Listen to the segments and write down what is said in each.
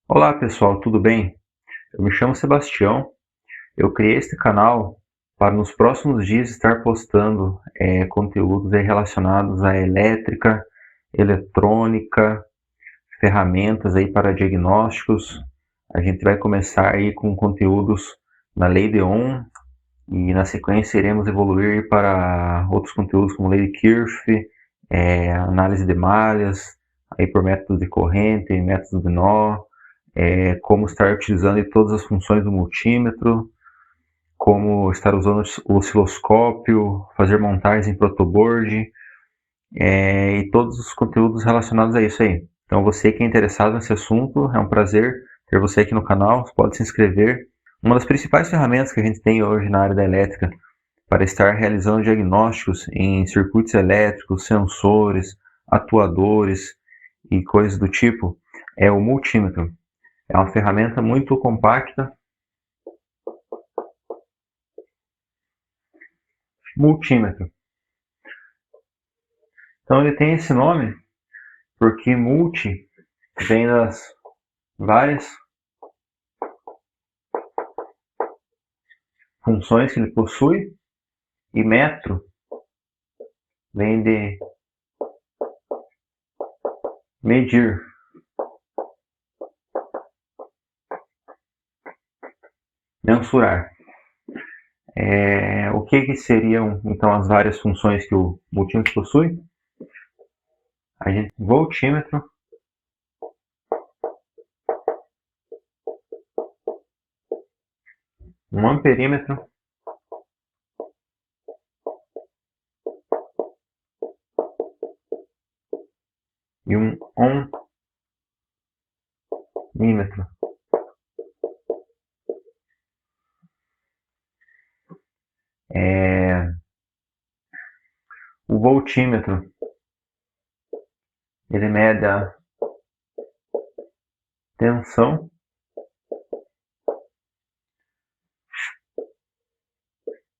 Olá pessoal, tudo bem? Eu me chamo Sebastião. Eu criei este canal para nos próximos dias estar postando conteúdos aí relacionados à elétrica, eletrônica, ferramentas aí para diagnósticos. A gente vai começar aí com conteúdos na Lei de Ohm e na sequência iremos evoluir para outros conteúdos como Lei de Kirchhoff, análise de malhas, aí por métodos de corrente, métodos de nó, como estar utilizando todas as funções do multímetro, como estar usando o osciloscópio, fazer montagens em protoboard, e todos os conteúdos relacionados a isso aí. Então você que é interessado nesse assunto, é um prazer ter você aqui no canal, você pode se inscrever. Uma das principais ferramentas que a gente tem hoje na área da elétrica para estar realizando diagnósticos em circuitos elétricos, sensores, atuadores e coisas do tipo é o multímetro. É uma ferramenta muito compacta, multímetro. Então ele tem esse nome porque multi vem das várias funções que ele possui e metro vem de medir. Mensurar. O que seriam então as várias funções que o multímetro possui? A gente voltímetro, um amperímetro e um ohmímetro. O voltímetro ele mede a tensão,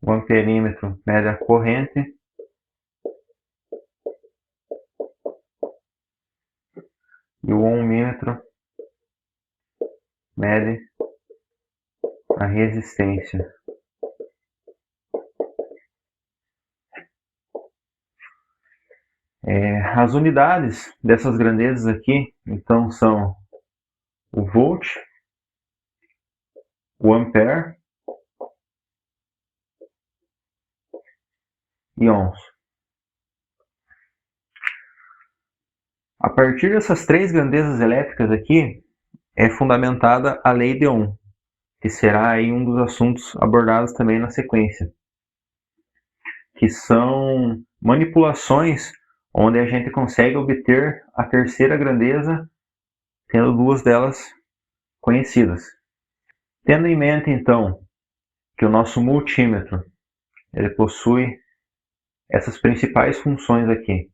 o amperímetro mede a corrente e o ohmímetro mede a resistência. As unidades dessas grandezas aqui, então, são o volt, o ampere e ohms. A partir dessas três grandezas elétricas aqui, é fundamentada a lei de Ohm, que será aí um dos assuntos abordados também na sequência, que são manipulações onde a gente consegue obter a terceira grandeza, tendo duas delas conhecidas. Tendo em mente, então, que o nosso multímetro ele possui essas principais funções aqui,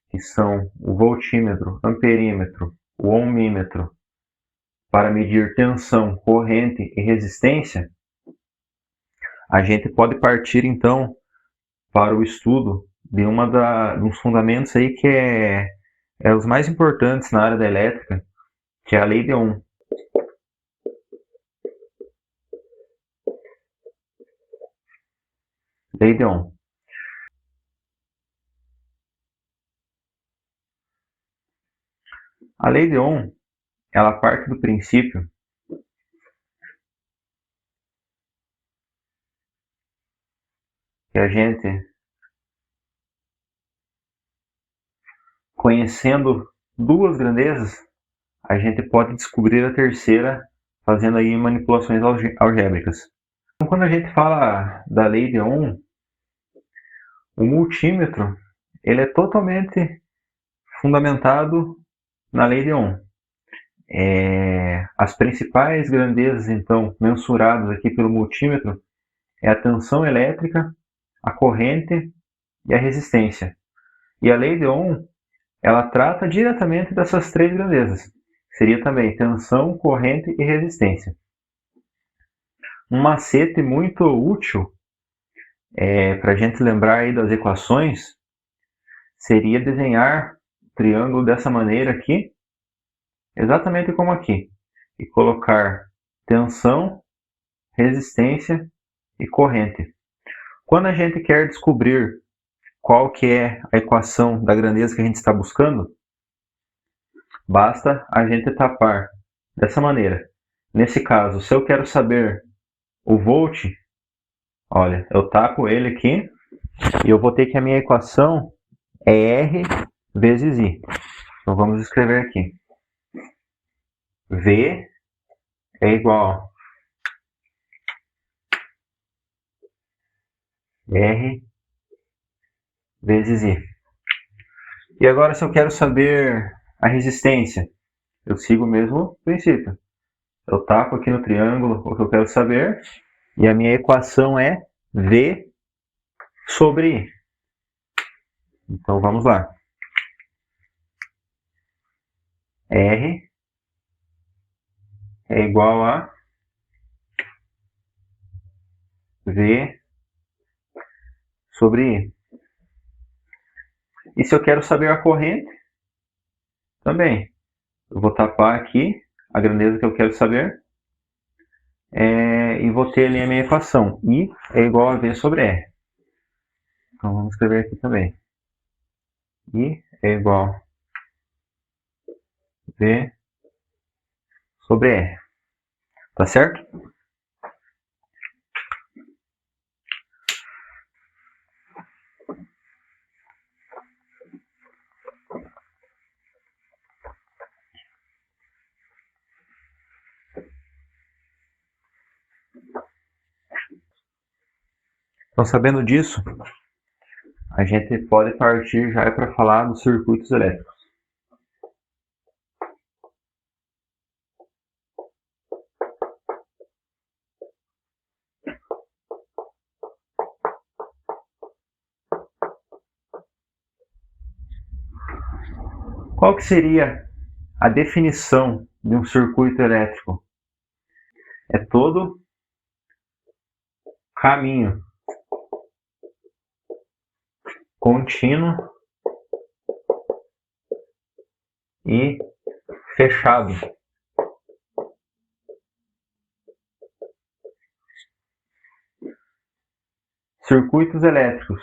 que são o voltímetro, amperímetro, o ohmímetro, para medir tensão, corrente e resistência, a gente pode partir então para o estudo de dos fundamentos aí que é os mais importantes na área da elétrica, que é a lei de Ohm. Lei de Ohm. A lei de Ohm, ela parte do princípio que a gente, conhecendo duas grandezas, a gente pode descobrir a terceira fazendo aí manipulações algébricas. Então, quando a gente fala da lei de Ohm, o multímetro ele é totalmente fundamentado na lei de Ohm. As principais grandezas, então, mensuradas aqui pelo multímetro é a tensão elétrica, a corrente e a resistência. E a lei de Ohm, ela trata diretamente dessas três grandezas. Seria também tensão, corrente e resistência. Um macete muito útil para a gente lembrar aí das equações seria desenhar o triângulo dessa maneira aqui, exatamente como aqui. e colocar tensão, resistência e corrente. Quando a gente quer descobrir qual que é a equação da grandeza que a gente está buscando, basta a gente tapar dessa maneira. Nesse caso, se eu quero saber o volt, olha, eu tapo ele aqui e eu vou ter que a minha equação é R vezes I. Então vamos escrever aqui. V é igual a R vezes I. E agora, se eu quero saber a resistência, eu sigo o mesmo princípio. Eu tapo aqui no triângulo o que eu quero saber e a minha equação é V sobre I. Então vamos lá. R é igual a V sobre I. E se eu quero saber a corrente, também. Eu vou tapar aqui a grandeza que eu quero saber e vou ter ali a minha equação. I é igual a V sobre R. Então vamos escrever aqui também. I é igual a V sobre R. Tá certo? Então, sabendo disso, a gente pode partir já para falar dos circuitos elétricos. Qual que seria a definição de um circuito elétrico? É todo caminho contínuo e fechado. Circuitos elétricos.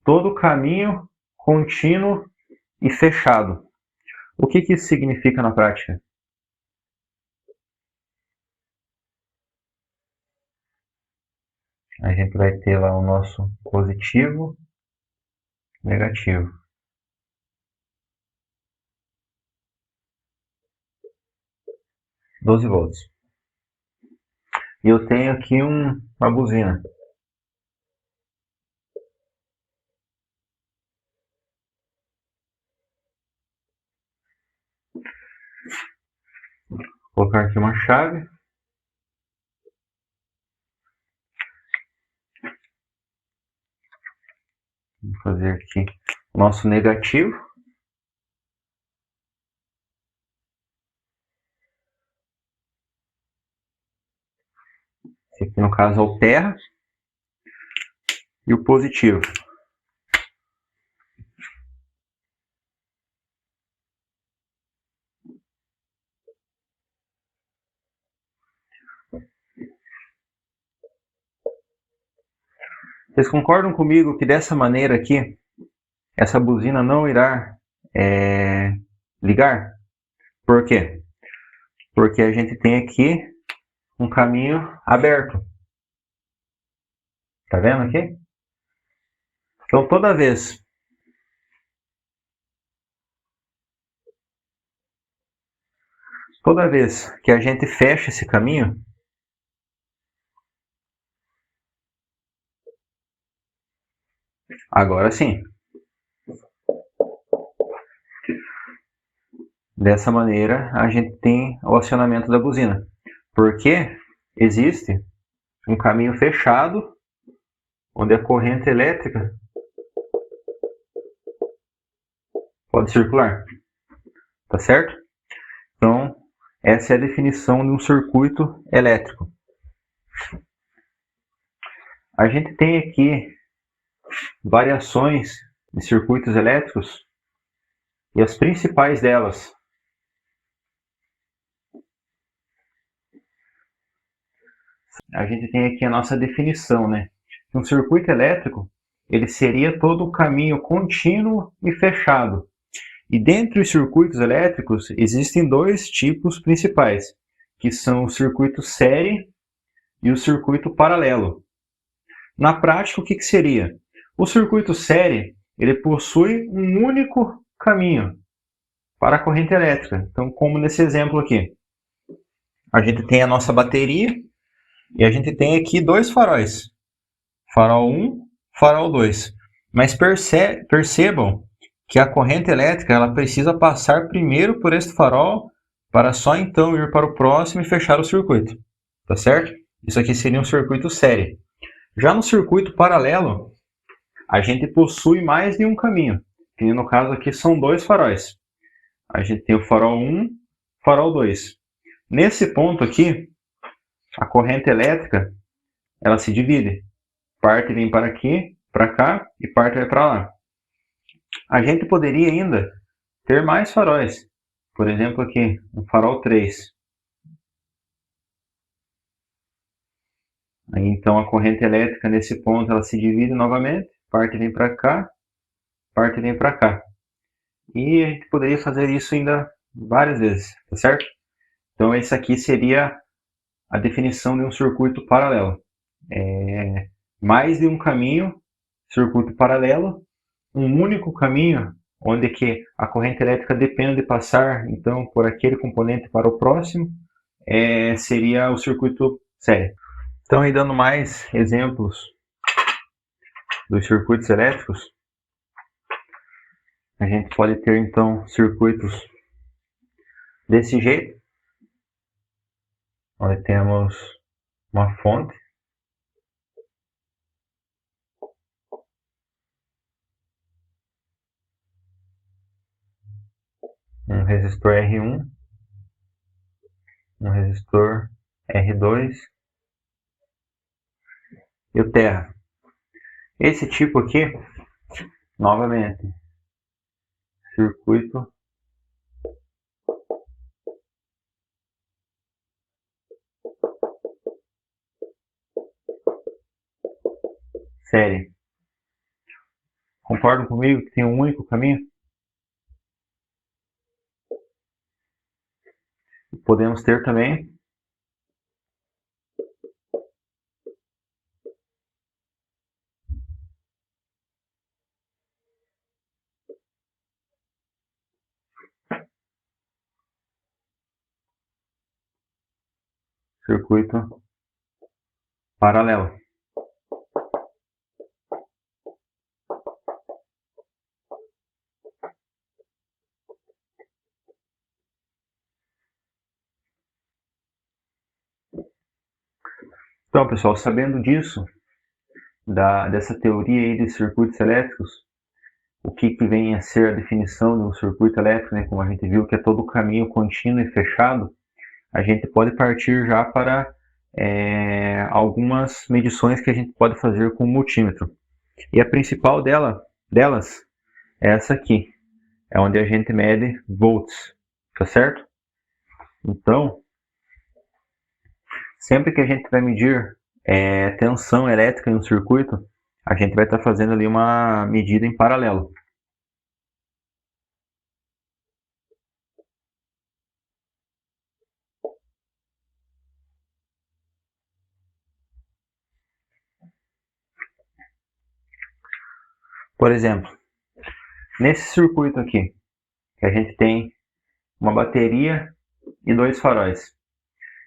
Todo caminho contínuo e fechado. O que isso significa na prática? A gente vai ter lá o nosso positivo, negativo. $12 volts. E eu tenho aqui uma buzina. Vou colocar aqui uma chave. Vou fazer aqui o nosso negativo. Esse aqui no caso é o terra. E o positivo. Vocês concordam comigo que dessa maneira aqui, essa buzina não irá ligar? Por quê? Porque a gente tem aqui um caminho aberto. Tá vendo aqui? Então toda vez que a gente fecha esse caminho, agora sim. Dessa maneira a gente tem o acionamento da buzina. Porque existe um caminho fechado onde a corrente elétrica pode circular. Tá certo? Então, essa é a definição de um circuito elétrico. A gente tem aqui variações de circuitos elétricos e as principais delas a gente tem aqui a nossa definição, né? Um circuito elétrico, ele seria todo o caminho contínuo e fechado. E dentre os circuitos elétricos, existem dois tipos principais, que são o circuito série e o circuito paralelo. Na prática, o que seria? O circuito série, ele possui um único caminho para a corrente elétrica. Então, como nesse exemplo aqui, a gente tem a nossa bateria e a gente tem aqui dois faróis, farol 1, farol 2. Mas percebam que a corrente elétrica ela precisa passar primeiro por este farol para só então ir para o próximo e fechar o circuito. Tá certo? Isso aqui seria um circuito série. Já no circuito paralelo, a gente possui mais de um caminho. Que no caso aqui são dois faróis. A gente tem o farol 1, farol 2. Nesse ponto aqui, a corrente elétrica ela se divide. Parte vem para aqui, para cá e parte vai para lá. A gente poderia ainda ter mais faróis. Por exemplo aqui, um farol 3. Aí, então a corrente elétrica nesse ponto ela se divide novamente. Parte vem para cá, parte vem para cá. E a gente poderia fazer isso ainda várias vezes, tá certo? Então esse aqui seria a definição de um circuito paralelo. Mais de um caminho, circuito paralelo, um único caminho, onde que a corrente elétrica depende de passar então por aquele componente para o próximo, seria o circuito série. Então, aí dando mais exemplos dos circuitos elétricos, a gente pode ter então circuitos desse jeito, onde temos uma fonte, um resistor R1, um resistor R2 e o terra. Esse tipo aqui, novamente, circuito série. Concordam comigo que tem um único caminho? Podemos ter também circuito paralelo. Então, pessoal, sabendo disso, dessa teoria aí de circuitos elétricos, o que vem a ser a definição de um circuito elétrico, né? Como a gente viu que é todo o caminho contínuo e fechado, a gente pode partir já para algumas medições que a gente pode fazer com o multímetro. E a principal delas é essa aqui, é onde a gente mede volts, tá certo? Então, sempre que a gente vai medir tensão elétrica em um circuito, a gente vai estar fazendo ali uma medida em paralelo. Por exemplo, nesse circuito aqui, que a gente tem uma bateria e dois faróis.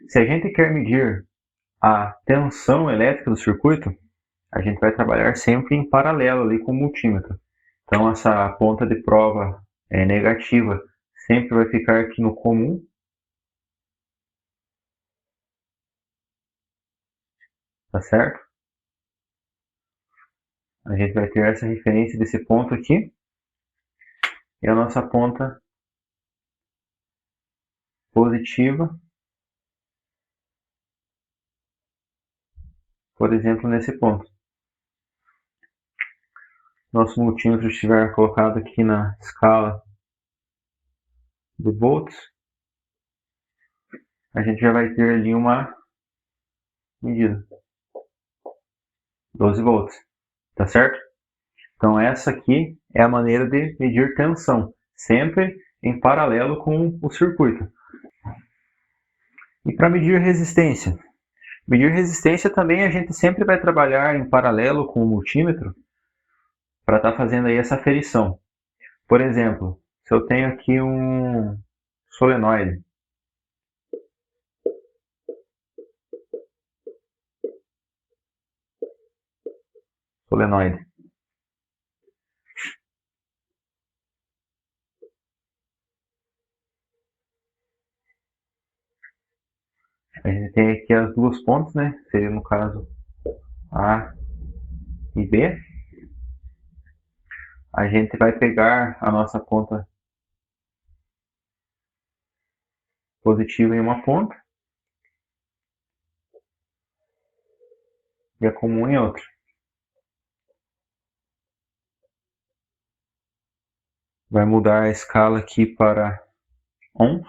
Se a gente quer medir a tensão elétrica do circuito, a gente vai trabalhar sempre em paralelo ali com o multímetro. Então essa ponta de prova negativa sempre vai ficar aqui no comum. Tá certo? A gente vai ter essa referência desse ponto aqui. E a nossa ponta positiva, por exemplo, nesse ponto. Nosso multímetro estiver colocado aqui na escala de volts, a gente já vai ter ali uma medida. 12 volts, tá certo? Então essa aqui é a maneira de medir tensão, sempre em paralelo com o circuito. E para medir resistência? Medir resistência também a gente sempre vai trabalhar em paralelo com o multímetro para estar fazendo aí essa aferição. Por exemplo, se eu tenho aqui um solenoide, a gente tem aqui as duas pontas, né? Seria no caso A e B. A gente vai pegar a nossa ponta positiva em uma ponta e a comum em outra. Vai mudar a escala aqui para ohms.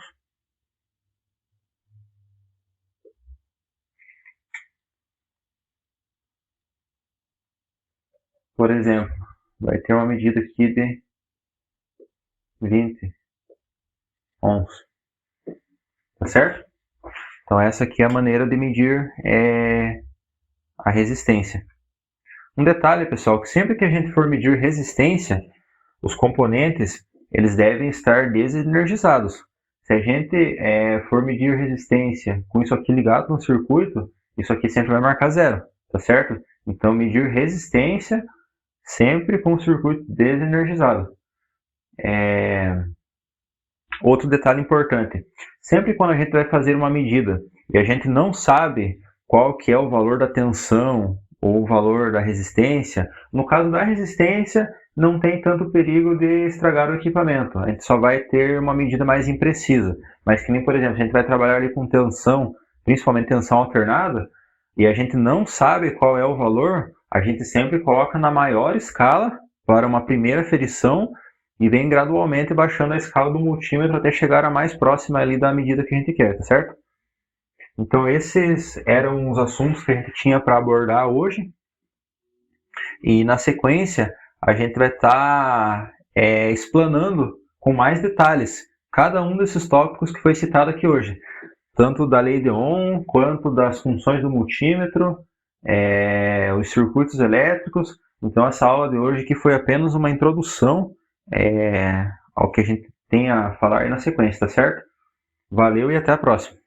Por exemplo, vai ter uma medida aqui de 20 ohms. Tá certo? Então essa aqui é a maneira de medir a resistência. Um detalhe, pessoal, que sempre que a gente for medir resistência, os componentes eles devem estar desenergizados. Se a gente for medir resistência com isso aqui ligado no circuito, isso aqui sempre vai marcar zero, tá certo? Então medir resistência sempre com o circuito desenergizado. Outro detalhe importante, sempre quando a gente vai fazer uma medida e a gente não sabe qual que é o valor da tensão ou o valor da resistência, no caso da resistência não tem tanto perigo de estragar o equipamento, a gente só vai ter uma medida mais imprecisa, mas que nem, por exemplo, a gente vai trabalhar ali com tensão, principalmente tensão alternada, e a gente não sabe qual é o valor, a gente sempre coloca na maior escala para uma primeira aferição e vem gradualmente baixando a escala do multímetro até chegar a mais próxima ali da medida que a gente quer, tá certo? Então esses eram os assuntos que a gente tinha para abordar hoje. E na sequência a gente vai estar explanando com mais detalhes cada um desses tópicos que foi citado aqui hoje. Tanto da lei de Ohm, quanto das funções do multímetro, os circuitos elétricos. Então essa aula de hoje que foi apenas uma introdução ao que a gente tem a falar aí na sequência, tá certo? Valeu e até a próxima!